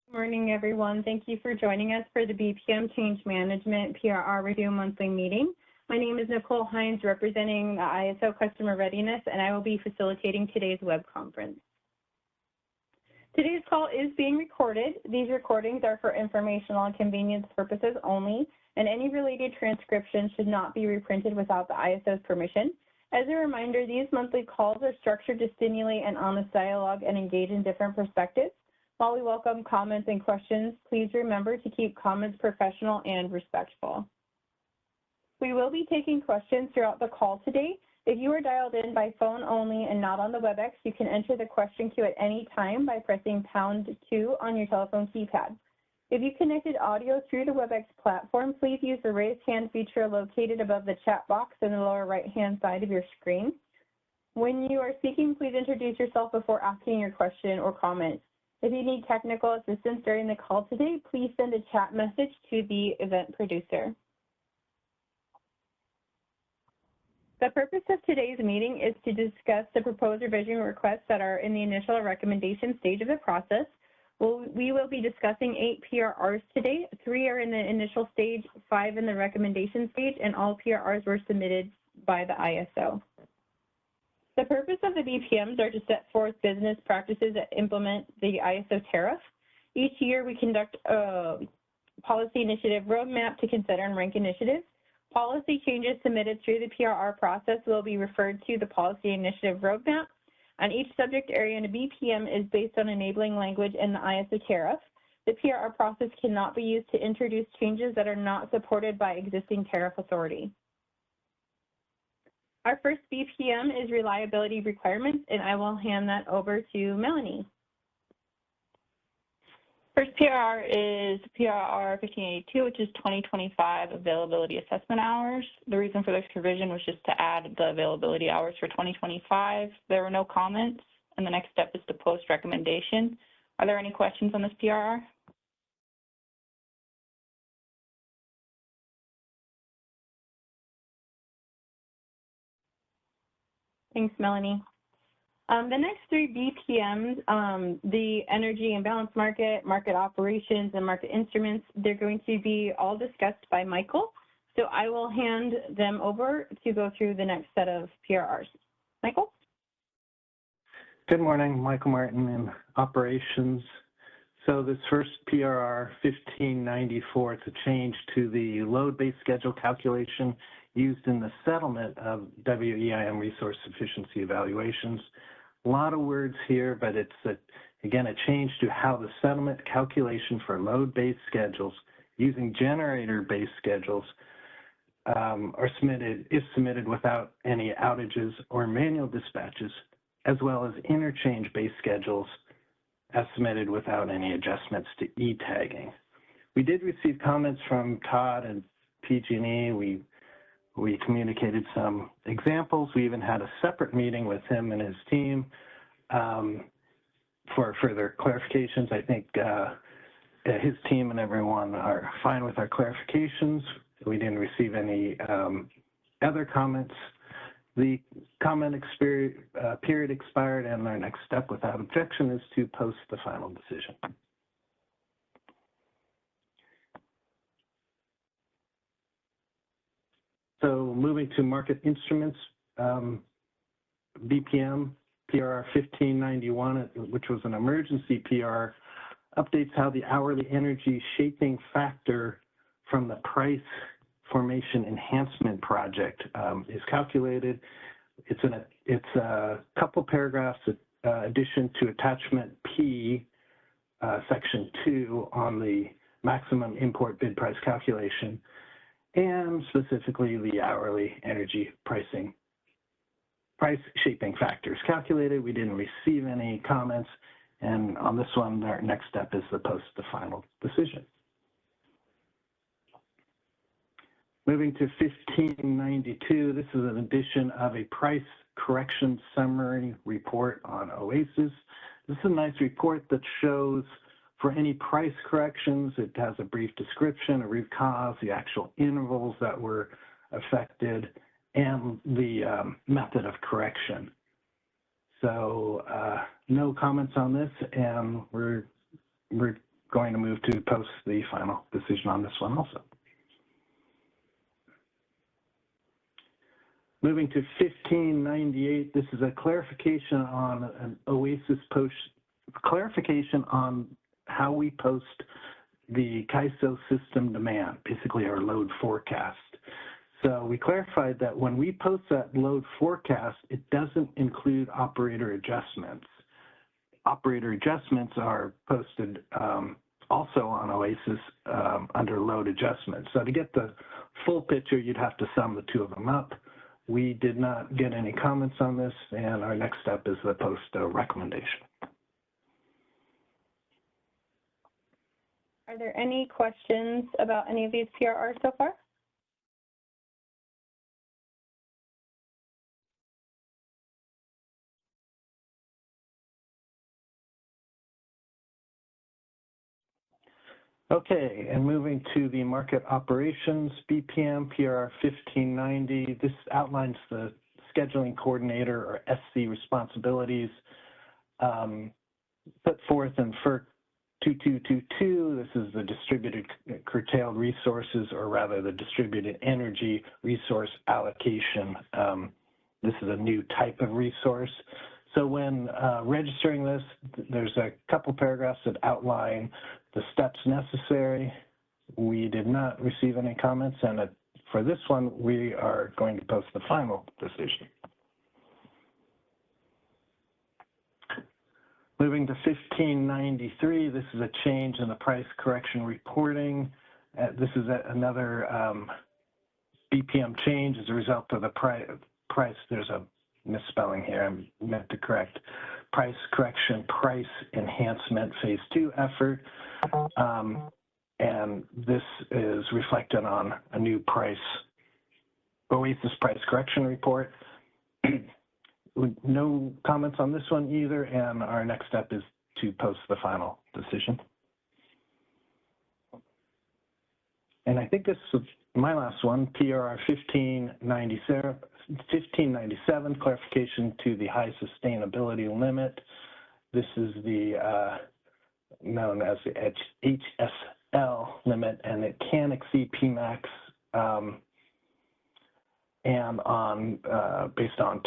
Good morning, everyone. Thank you for joining us for the BPM Change Management PRR Review Monthly Meeting. My name is Nicole Hines, representing the ISO Customer Readiness, and I will be facilitating today's web conference. Today's call is being recorded. These recordings are for informational and convenience purposes only, and any related transcription should not be reprinted without the ISO's permission. As a reminder, these monthly calls are structured to stimulate an honest dialogue and engage in different perspectives. While we welcome comments and questions, please remember to keep comments professional and respectful. We will be taking questions throughout the call today. If you are dialed in by phone only and not on the WebEx, you can enter the question queue at any time by pressing #2 on your telephone keypad. If you connected audio through the WebEx platform, please use the raise hand feature located above the chat box in the lower right-hand side of your screen. When you are speaking, please introduce yourself before asking your question or comment. If you need technical assistance during the call today, please send a chat message to the event producer. The purpose of today's meeting is to discuss the proposed revision requests that are in the initial recommendation stage of the process. We will be discussing 8 PRRs today. 3 are in the initial stage, 5 in the recommendation stage, and all PRRs were submitted by the ISO. The purpose of the BPMs are to set forth business practices that implement the ISO tariff. Each year we conduct a policy initiative roadmap to consider and rank initiatives. Policy changes submitted through the PRR process will be referred to the policy initiative roadmap, and each subject area in a BPM is based on enabling language in the ISO tariff. The PRR process cannot be used to introduce changes that are not supported by existing tariff authority. Our first BPM is reliability requirements, and I will hand that over to Melanie. First PRR is PRR 1582, which is 2025 availability assessment hours. The reason for this revision was just to add the availability hours for 2025. There were no comments, and the next step is to post recommendation. Are there any questions on this PRR? Thanks, Melanie. The next 3 BPMs, the energy imbalance market, market operations, and market instruments, they're going to be all discussed by Michael. So I will hand them over to go through the next set of PRRs. Michael? Good morning, Michael Martin in operations. So this first PRR 1594, it's a change to the load-based schedule calculation used in the settlement of WEIM resource efficiency evaluations. A lot of words here, but it's, again, a change to how the settlement calculation for load-based schedules using generator-based schedules is submitted without any outages or manual dispatches, as well as interchange-based schedules as submitted without any adjustments to e-tagging. We did receive comments from Todd and PG&E. We communicated some examples. We even had a separate meeting with him and his team for further clarifications. I think his team and everyone are fine with our clarifications. We didn't receive any other comments. The comment period expired, and our next step without objection is to post the final decision. So moving to market instruments, BPM, PRR 1591, which was an emergency PR, updates how the hourly energy shaping factor from the price formation enhancement project is calculated. It's a couple paragraphs addition to attachment P, section 2 on the maximum import bid price calculation, and specifically the hourly energy price shaping factors calculated. We didn't receive any comments, and on this one, our next step is to post the final decision. Moving to 1592, this is an addition of a price correction summary report on OASIS. This is a nice report that shows for any price corrections, it has a brief description, a root cause, the actual intervals that were affected, and the method of correction. So no comments on this, and we're going to move to post the final decision on this one also. Moving to 1598, this is a clarification on an OASIS post, clarification on how we post the CAISO system demand, basically our load forecast. So we clarified that when we post that load forecast, it doesn't include operator adjustments. Operator adjustments are posted also on OASIS under load adjustments. So to get the full picture, you'd have to sum the two of them up. We did not get any comments on this, and our next step is the post recommendation. Are there any questions about any of these PRRs so far? Okay, and moving to the market operations, BPM PRR 1590. This outlines the scheduling coordinator or SC responsibilities put forth in FERC 2222. This is the distributed curtailed resources, or rather the distributed energy resource allocation. This is a new type of resource. So when registering this, there's a couple paragraphs that outline the steps necessary. We did not receive any comments, and for this one, we are going to post the final decision. Moving to 1593, this is a change in the price correction reporting. This is another BPM change as a result of the price. There's a misspelling here. I meant to correct. Price correction, price enhancement phase 2 effort. And this is reflected on a new price, OASIS price correction report. No comments on this one either, and our next step is to post the final decision. And I think this is my last one, PRR 1597, clarification to the high sustainability limit. This is the known as the HSL limit, and it can exceed PMAX and based on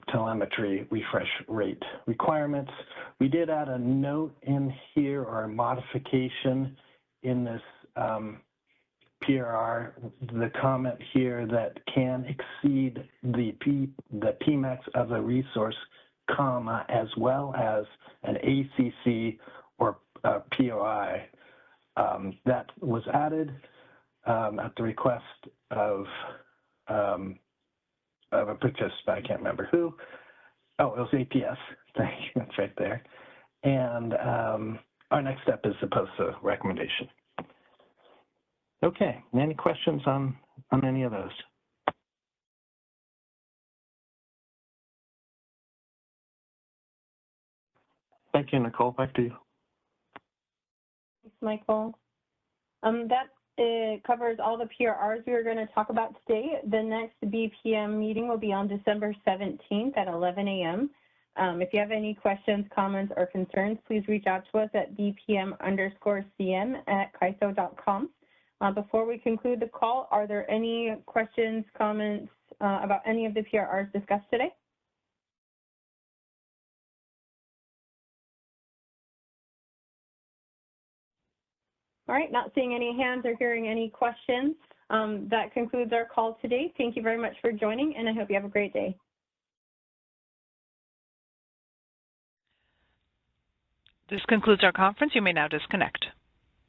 telemetry refresh rate requirements. We did add a note in here, or a modification in this PRR, the comment here that can exceed the PMAX of a resource, comma, as well as an ACC or POI. That was added at the request of a participant, I can't remember who. Oh, it was APS. Thank you, that's right there. And our next step is to post a recommendation. Okay, any questions on any of those? Thank you, Nicole. Back to you. Thanks, Michael. That covers all the PRRs we were going to talk about today. The next BPM meeting will be on December 17th at 11 a.m. If you have any questions, comments, or concerns, please reach out to us at bpm_cm@caiso.com. Before we conclude the call, are there any questions, comments about any of the PRRs discussed today? All right, not seeing any hands or hearing any questions. That concludes our call today. Thank you very much for joining, and I hope you have a great day. This concludes our conference. You may now disconnect.